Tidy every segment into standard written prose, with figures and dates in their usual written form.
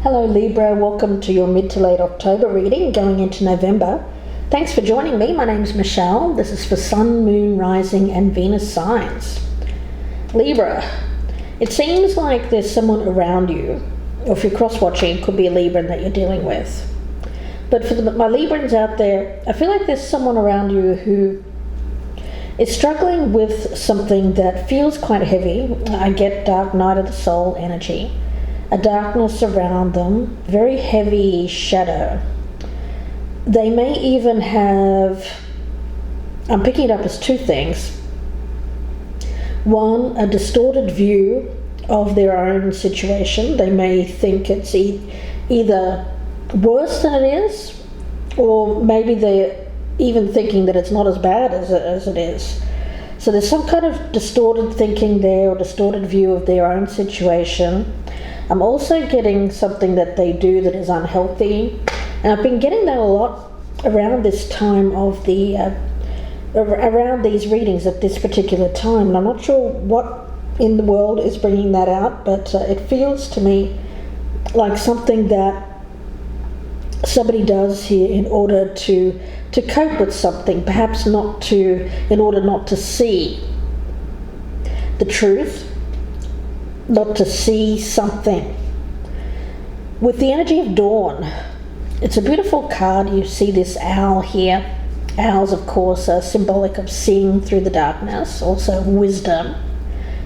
Hello Libra, welcome to your mid to late October reading going into November. Thanks for joining me. My name's Michelle. This is for Sun, Moon, Rising and Venus signs. Libra, it seems like there's someone around you, or if you're cross-watching, it could be a Libran that you're dealing with. But for my Librans out there, I feel like there's someone around you who is struggling with something that feels quite heavy. I get dark night of the soul energy. A darkness around them, very heavy shadow. They may even have, I'm picking it up as two things. One, a distorted view of their own situation. They may think it's either worse than it is, or maybe they're even thinking that it's not as bad as it is. So there's some kind of distorted thinking there, or distorted view of their own situation. I'm also getting something that they do that is unhealthy, and I've been getting that a lot around this time of the around these readings at this particular time, and I'm not sure what in the world is bringing that out, but it feels to me like something that somebody does here in order to cope with something, perhaps in order not to see the truth, not to see something. With the energy of dawn, it's a beautiful card. You see this owl here. Owls, of course, are symbolic of seeing through the darkness, also wisdom.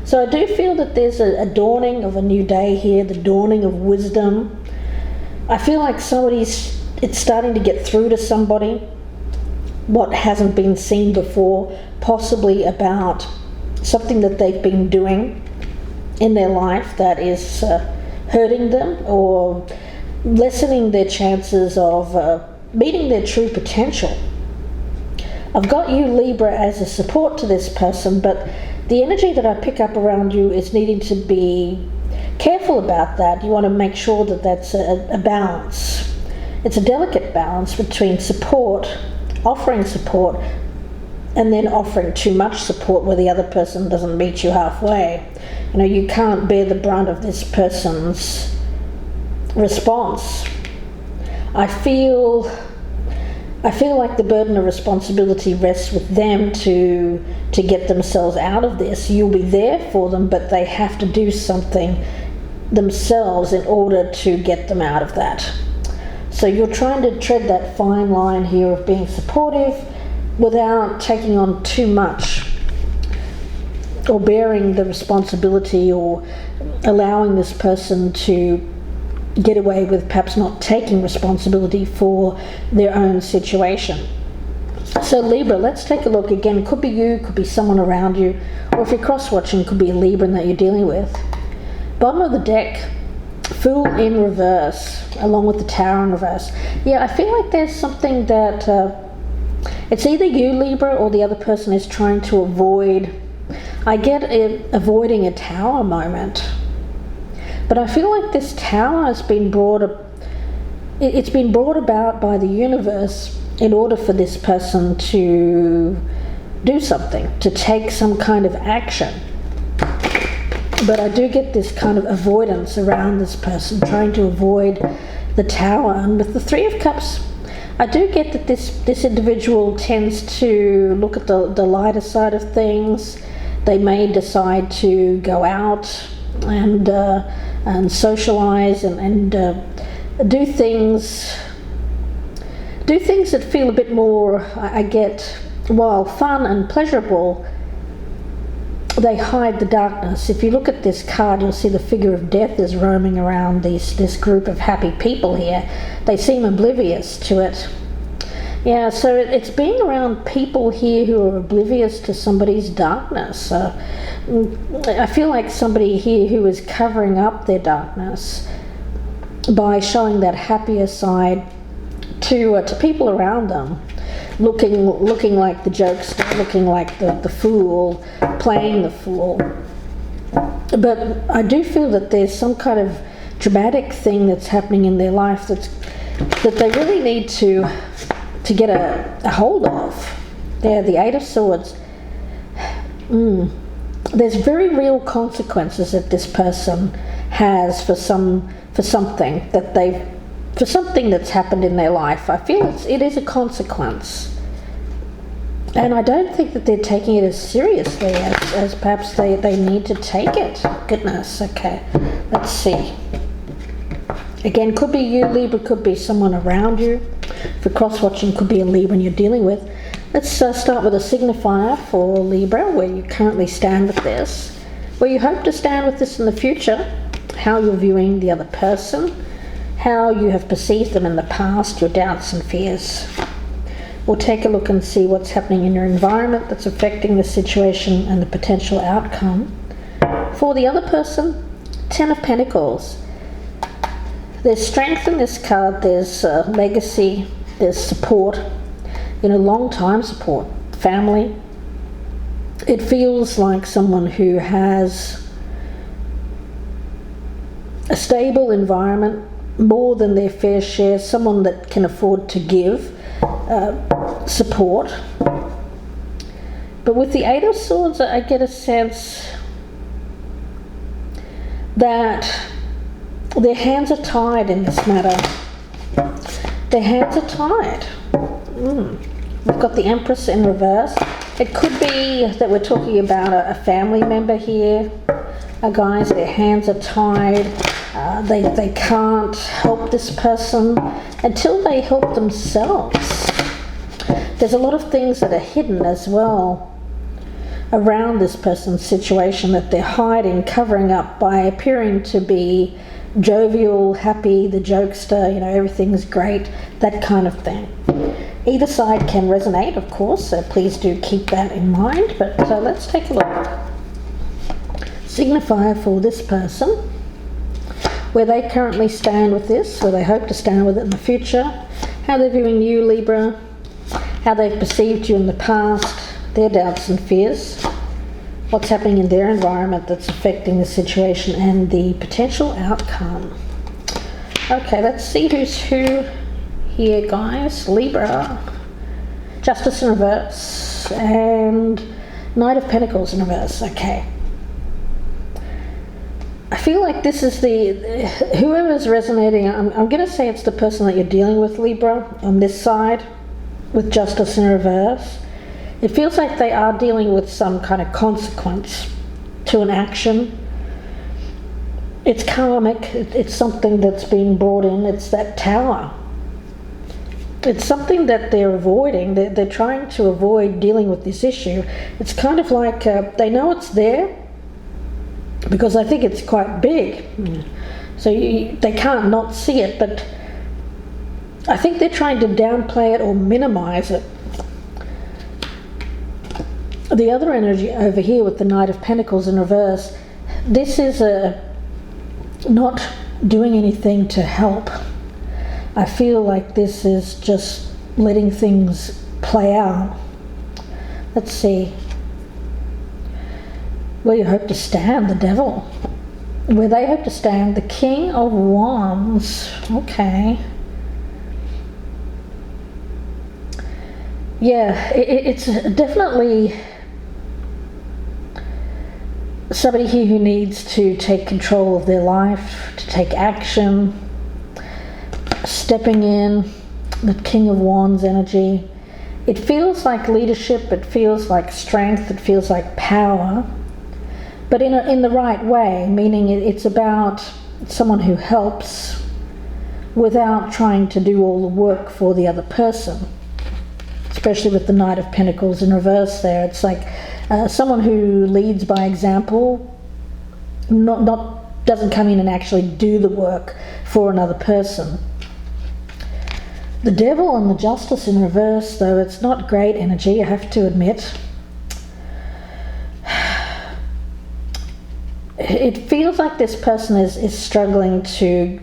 So I do feel that there's a dawning of a new day here, the dawning of wisdom. I feel like it's starting to get through to somebody what hasn't been seen before, possibly about something that they've been doing in their life that is hurting them or lessening their chances of meeting their true potential. I've got you, Libra, as a support to this person, but the energy that I pick up around you is needing to be careful about that. You want to make sure that that's a balance. It's a delicate balance between support, offering support, and then offering too much support where the other person doesn't meet you halfway. You know, you can't bear the brunt of this person's response. I feel like the burden of responsibility rests with them to get themselves out of this. You'll be there for them, but they have to do something themselves in order to get them out of that. So you're trying to tread that fine line here of being supportive without taking on too much, or bearing the responsibility, or allowing this person to get away with perhaps not taking responsibility for their own situation. So Libra, let's take a look again. Could be you, could be someone around you, or if you're cross-watching, could be a Libra that you're dealing with. Bottom of the deck, Fool in reverse, along with the Tower in reverse. Yeah, I feel like there's something that it's either you, Libra, or the other person is trying to avoid. I get avoiding a Tower moment, but I feel like this Tower has been it's been brought about by the universe in order for this person to do something, to take some kind of action. But I do get this kind of avoidance around this person, trying to avoid the Tower. And with the Three of Cups, I do get that this individual tends to look at the lighter side of things. They may decide to go out and socialize and do things that feel a bit more, I get, while fun and pleasurable, they hide the darkness. If you look at this card, you'll see the figure of death is roaming around this group of happy people here. They seem oblivious to it. Yeah, so it's being around people here who are oblivious to somebody's darkness. I feel like somebody here who is covering up their darkness by showing that happier side to people around them. Looking like the jokester, looking like the fool, playing the fool. But I do feel that there's some kind of dramatic thing that's happening in their life that they really need to get a hold of. Yeah, the Eight of Swords. There's very real consequences that this person has for something that's happened in their life. I feel it is a consequence. And I don't think that they're taking it as seriously as perhaps they need to take it. Goodness, okay. Let's see. Again, could be you, Libra, could be someone around you. For cross-watching, could be a Libra you're dealing with. Let's start with a signifier for Libra, where you currently stand with this, where you hope to stand with this in the future, how you're viewing the other person, how you have perceived them in the past, your doubts and fears. We'll take a look and see what's happening in your environment that's affecting the situation and the potential outcome. For the other person, Ten of Pentacles. There's strength in this card, there's legacy, there's support, long-time support, family. It feels like someone who has a stable environment, more than their fair share, someone that can afford to give support. But with the Eight of Swords, I get a sense that their hands are tied in this matter. Their hands are tied. We've got the Empress in reverse. It could be that we're talking about a family member here. Guys, their hands are tied. They can't help this person until they help themselves. There's a lot of things that are hidden as well around this person's situation that they're hiding, covering up by appearing to be jovial, happy, the jokester, everything's great, that kind of thing. Either side can resonate, of course, so please do keep that in mind. But let's take a look. Signifier for this person, where they currently stand with this, where they hope to stand with it in the future, how they're viewing you, Libra, how they've perceived you in the past, their doubts and fears, what's happening in their environment that's affecting the situation, and the potential outcome. Okay, let's see who's who here, guys. Libra, Justice in reverse, and Knight of Pentacles in reverse. Okay. I feel like this is whoever's resonating, I'm going to say it's the person that you're dealing with, Libra, on this side, with Justice in reverse. It feels like they are dealing with some kind of consequence to an action. It's karmic. It's something that's being brought in. It's that Tower. It's something that they're avoiding. They're trying to avoid dealing with this issue. It's kind of like they know it's there because I think it's quite big. So they can't not see it, but I think they're trying to downplay it or minimize it. The other energy over here with the Knight of Pentacles in reverse, this is not doing anything to help. I feel like this is just letting things play out. Let's see. Where you hope to stand, the Devil. Where they hope to stand, the King of Wands. Okay. Yeah, it's definitely somebody here who needs to take control of their life, to take action, stepping in, the King of Wands energy. It feels like leadership, it feels like strength, it feels like power, but in the right way, meaning it's about someone who helps without trying to do all the work for the other person. Especially with the Knight of Pentacles in reverse there. It's like someone who leads by example, doesn't come in and actually do the work for another person. The Devil and the Justice in reverse, though, it's not great energy, I have to admit. It feels like this person is struggling to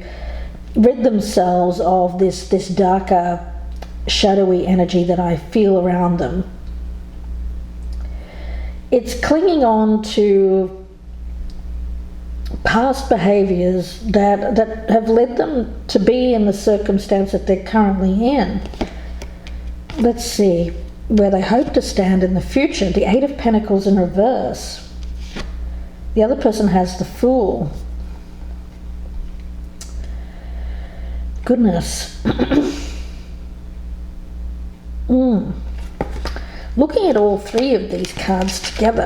rid themselves of this darker, shadowy energy that I feel around them. It's clinging on to past behaviors that have led them to be in the circumstance that they're currently in. Let's see where they hope to stand in the future. The Eight of Pentacles in reverse. The other person has the Fool. Goodness. Looking at all three of these cards together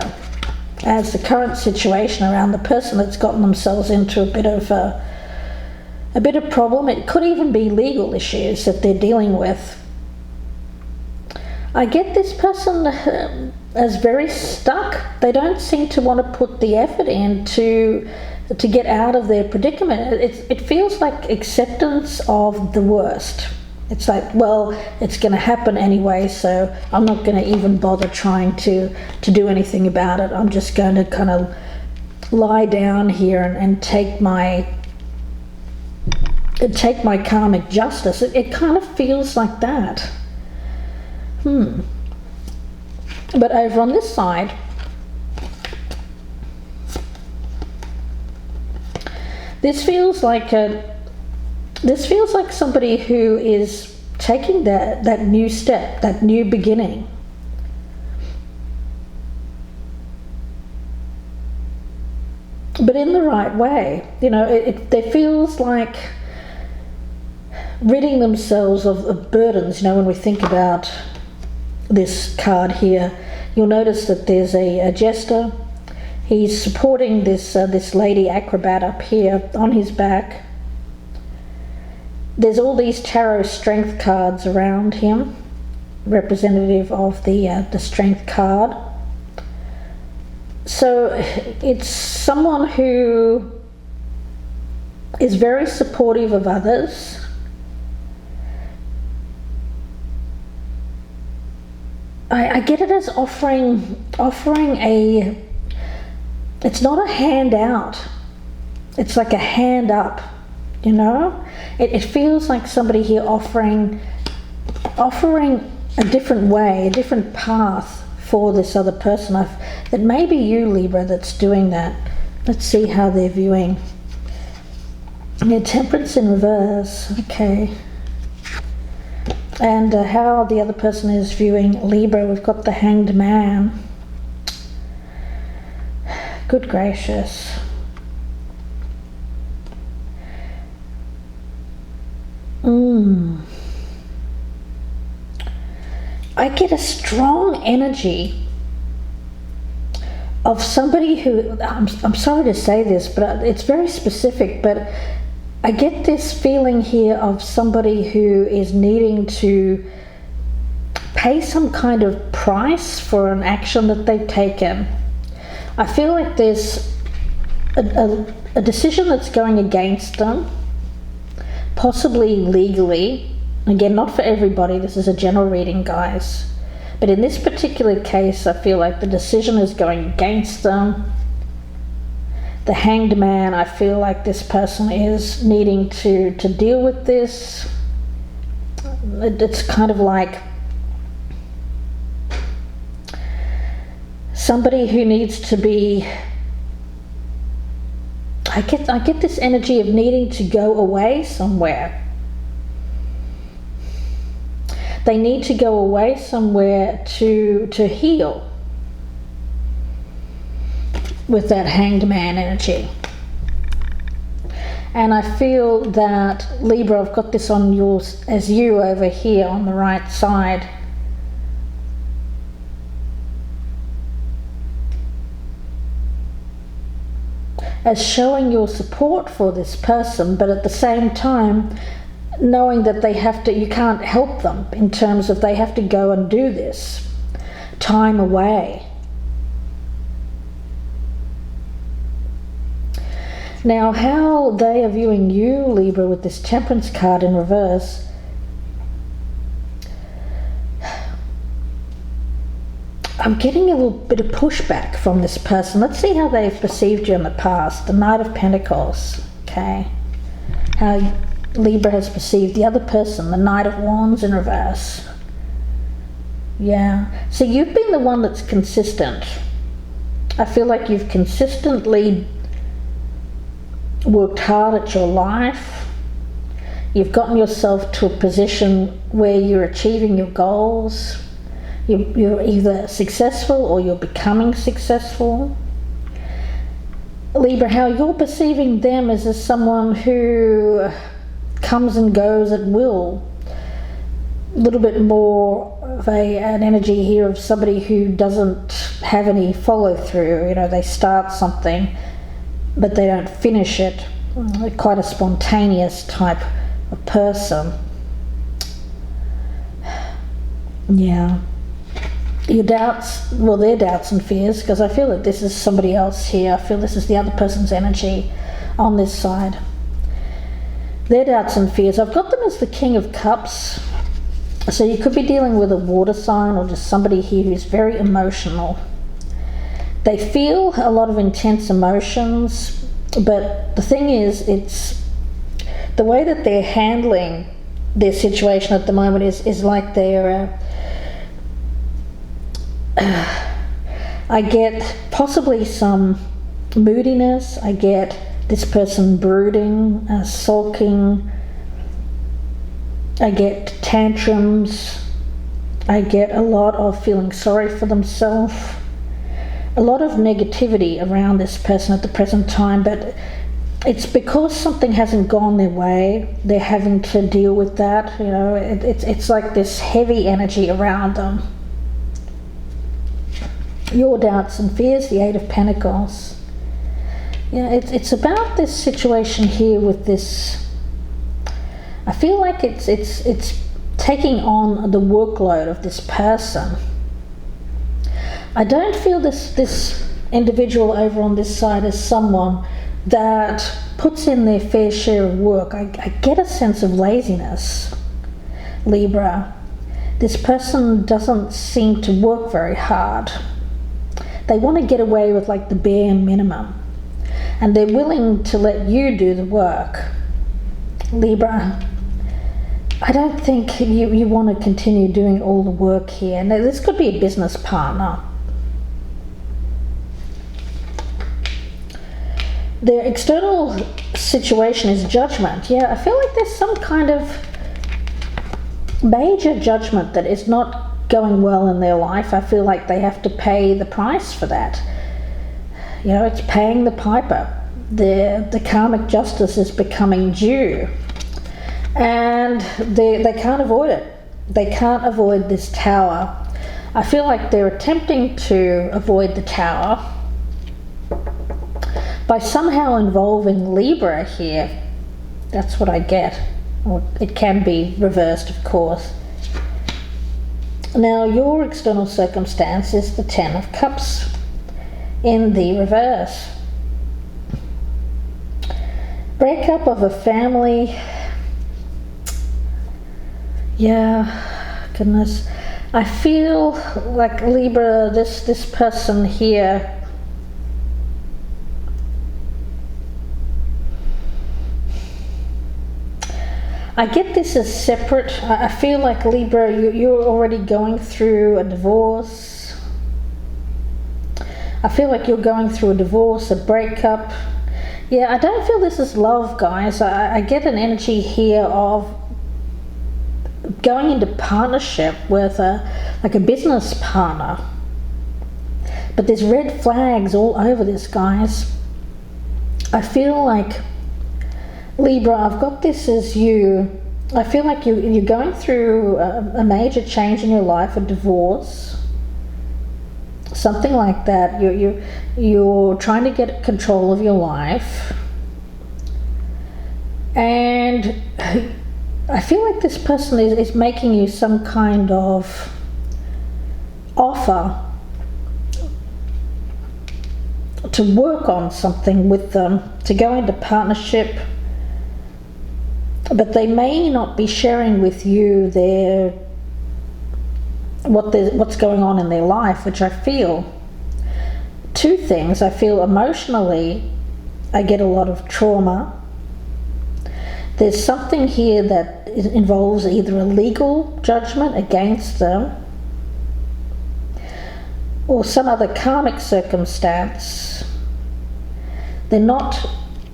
as the current situation around the person that's gotten themselves into a bit of problem. It could even be legal issues that they're dealing with. I get this person as very stuck. They don't seem to want to put the effort in to get out of their predicament. It feels like acceptance of the worst. It's like, well, it's going to happen anyway, so I'm not going to even bother trying to do anything about it. I'm just going to kind of lie down here and take my karmic justice. It kind of feels like that. But over on this side, this feels like somebody who is taking that new step, that new beginning. But in the right way. You know, it feels like ridding themselves of burdens. You know, when we think about this card here, you'll notice that there's a jester. He's supporting this lady acrobat up here on his back. There's all these tarot strength cards around him, representative of the strength card. So it's someone who is very supportive of others. I get it as offering a, it's not a handout, it's like a hand up, you know? It feels like somebody here offering a different way, a different path for this other person. That may be you, Libra, that's doing that. Let's see how they're viewing. Yeah, Temperance in reverse, okay. And how the other person is viewing Libra. We've got the Hanged Man. Good gracious. I get a strong energy of somebody who, I'm sorry to say this, but it's very specific, but I get this feeling here of somebody who is needing to pay some kind of price for an action that they've taken. I feel like there's a decision that's going against them, possibly legally. Again, not for everybody, this is a general reading, guys. But in this particular case, I feel like the decision is going against them. The Hanged Man, I feel like this person is needing to deal with this. It's kind of like somebody who needs to be, I get this energy of needing to go away somewhere. They need to go away somewhere to heal with that Hanged Man energy. And I feel that, Libra, I've got this on yours as you over here on the right side. As showing your support for this person, but at the same time knowing that you can't help them in terms of they have to go and do this. Time away. Now, how they are viewing you, Libra, with this Temperance card in reverse, I'm getting a little bit of pushback from this person. Let's see how they've perceived you in the past. The Knight of Pentacles, okay? How Libra has perceived the other person, the Knight of Wands in reverse. Yeah, so you've been the one that's consistent. I feel like you've consistently worked hard at your life. You've gotten yourself to a position where you're achieving your goals. You're either successful or you're becoming successful. Libra, how you're perceiving them is as someone who comes and goes at will. A little bit more of an energy here of somebody who doesn't have any follow through. They start something but they don't finish it. Quite a spontaneous type of person. Yeah. Your doubts, well, their doubts and fears, because I feel that this is somebody else here. I feel this is the other person's energy on this side. Their doubts and fears, I've got them as the King of Cups. So you could be dealing with a water sign or just somebody here who's very emotional. They feel a lot of intense emotions, but the thing is, it's the way that they're handling their situation at the moment is like they're I get possibly some moodiness. I get this person brooding, sulking. I get tantrums. I get a lot of feeling sorry for themselves. A lot of negativity around this person at the present time, but it's because something hasn't gone their way. They're having to deal with that. It's like this heavy energy around them. Your doubts and fears, the Eight of Pentacles. It's about this situation here with this. I feel like it's taking on the workload of this person. I don't feel this individual over on this side as someone that puts in their fair share of work. I get a sense of laziness, Libra. This person doesn't seem to work very hard. They want to get away with like the bare minimum, and they're willing to let you do the work. Libra, I don't think you want to continue doing all the work here. Now, this could be a business partner. Their external situation is judgment. Yeah, I feel like there's some kind of major judgment that is not going well in their life. I feel like they have to pay the price for that. It's paying the piper. The karmic justice is becoming due, and they can't avoid it. They can't avoid this tower. I feel like they're attempting to avoid the tower by somehow involving Libra here. That's what I get. Or it can be reversed, of course. Now, your external circumstance is the Ten of Cups in the reverse. Breakup of a family. Yeah, goodness. I feel like Libra, this person here, I get this as separate. I feel like Libra, you're already going through a divorce. I feel like you're going through a divorce, a breakup. Yeah, I don't feel this is love, guys. I get an energy here of going into partnership with like a business partner. But there's red flags all over this, guys. I feel like Libra, I've got this as you. I feel like you're going through a major change in your life, a divorce, something like that. You're trying to get control of your life, and I feel like this person is making you some kind of offer to work on something with them, to go into partnership. But they may not be sharing with you what's going on in their life, which I feel. Two things. I feel emotionally, I get a lot of trauma. There's something here that involves either a legal judgment against them or some other karmic circumstance. They're not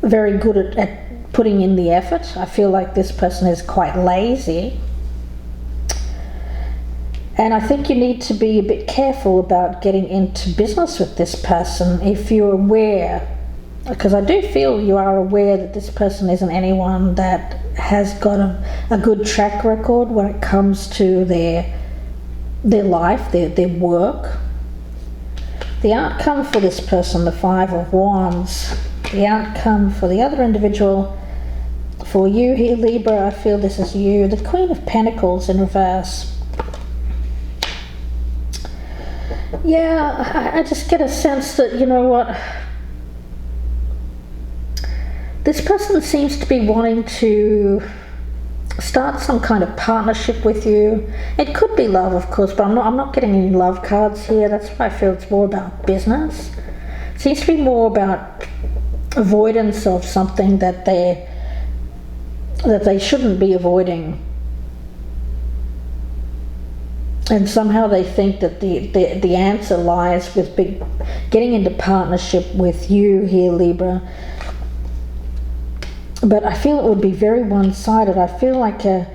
very good at putting in the effort. I feel like this person is quite lazy. And I think you need to be a bit careful about getting into business with this person if you're aware because I do feel you are aware that this person isn't anyone that has got a good track record when it comes to their life, their work. The outcome for this person, the Five of Wands. The outcome for the other individual, for you here, Libra, I feel this is you. The Queen of Pentacles in reverse. Yeah, I just get a sense that, you know what, this person seems to be wanting to start some kind of partnership with you. It could be love, of course, but I'm not getting any love cards here. That's why I feel it's more about business. It seems to be more about avoidance of something that they shouldn't be avoiding. And somehow they think that the answer lies with getting into partnership with you here, Libra. But I feel it would be very one-sided. I feel like it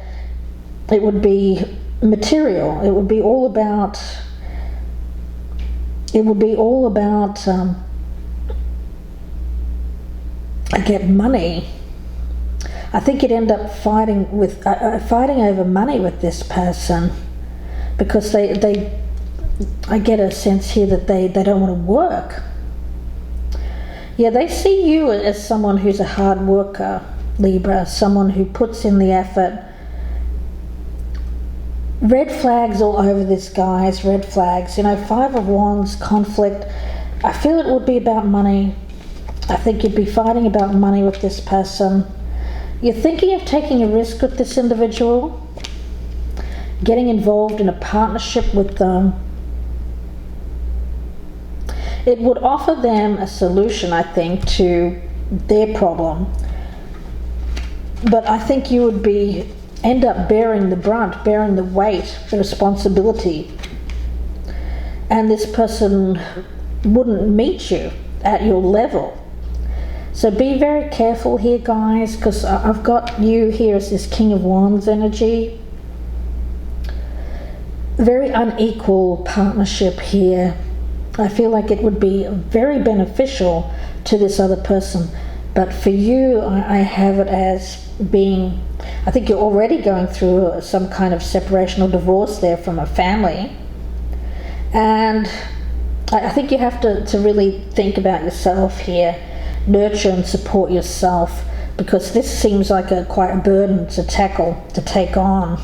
would be material. It would be all about I get money. I think you'd end up fighting over money with this person, because I get a sense here that they don't want to work. Yeah, they see you as someone who's a hard worker, Libra, someone who puts in the effort. Red flags all over this, guys, red flags. You know, Five of Wands, conflict. I feel it would be about money. I think you'd be fighting about money with this person. You're thinking of taking a risk with this individual, getting involved in a partnership with them. It would offer them a solution, I think, to their problem. But I think you would end up bearing the brunt, bearing the weight, the responsibility. And this person wouldn't meet you at your level. So be very careful here, guys, because I've got you here as this King of Wands energy. Very unequal partnership here. I feel like it would be very beneficial to this other person. But for you, I have it as being, I think you're already going through some kind of separation or divorce there from a family. And I think you have to really think about yourself here. Nurture and support yourself, because this seems like quite a burden to tackle, to take on.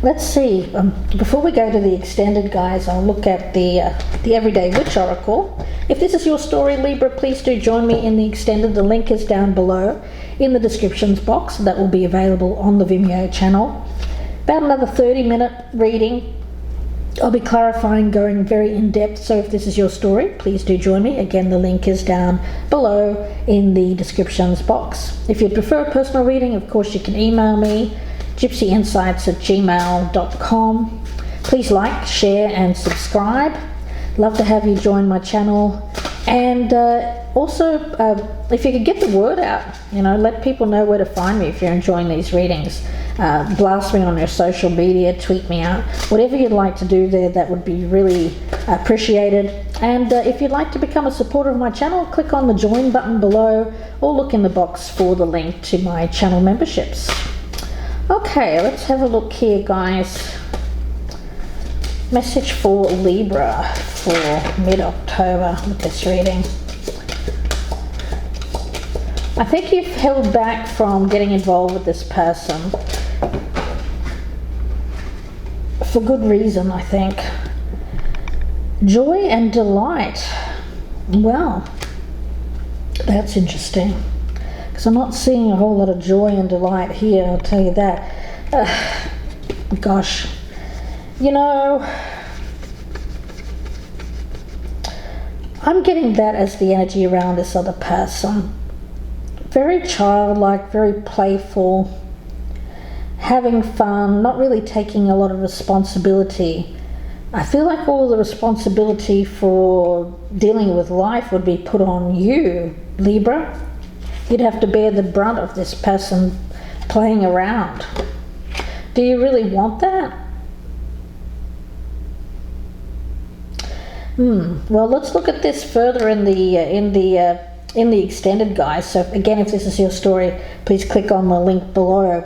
Let's see, before we go to the extended, guys, I'll look at the Everyday Witch Oracle. If this is your story, Libra, please do join me in the extended. The link is down below in the descriptions box. That will be available on the Vimeo channel. About another 30-minute reading. I'll be clarifying, going very in-depth, so if this is your story, please do join me. Again, the link is down below in the descriptions box. If you'd prefer a personal reading, of course, you can email me, gypsyinsights@gmail.com. Please like, share and subscribe. Love to have you join my channel. And also, if you could get the word out, let people know where to find me if you're enjoying these readings. Blast me on your social media, tweet me out, whatever you'd like to do there, that would be really appreciated. And if you'd like to become a supporter of my channel, click on the join button below or look in the box for the link to my channel memberships. Okay, let's have a look here, guys. Message for Libra for mid-October with this reading. I think you've held back from getting involved with this person for good reason, I think. Joy and delight. Well, that's interesting, because I'm not seeing a whole lot of joy and delight here, I'll tell you that. Gosh. I'm getting that as the energy around this other person. Very childlike, very playful, having fun, not really taking a lot of responsibility. I feel like all the responsibility for dealing with life would be put on you, Libra. You'd have to bear the brunt of this person playing around. Do you really want that? Well, let's look at this further in the in the extended, guys. So again, if this is your story, please click on the link below.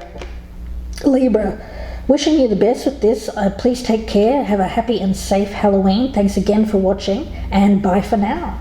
Libra, wishing you the best with this. Please take care. Have a happy and safe Halloween. Thanks again for watching, and bye for now.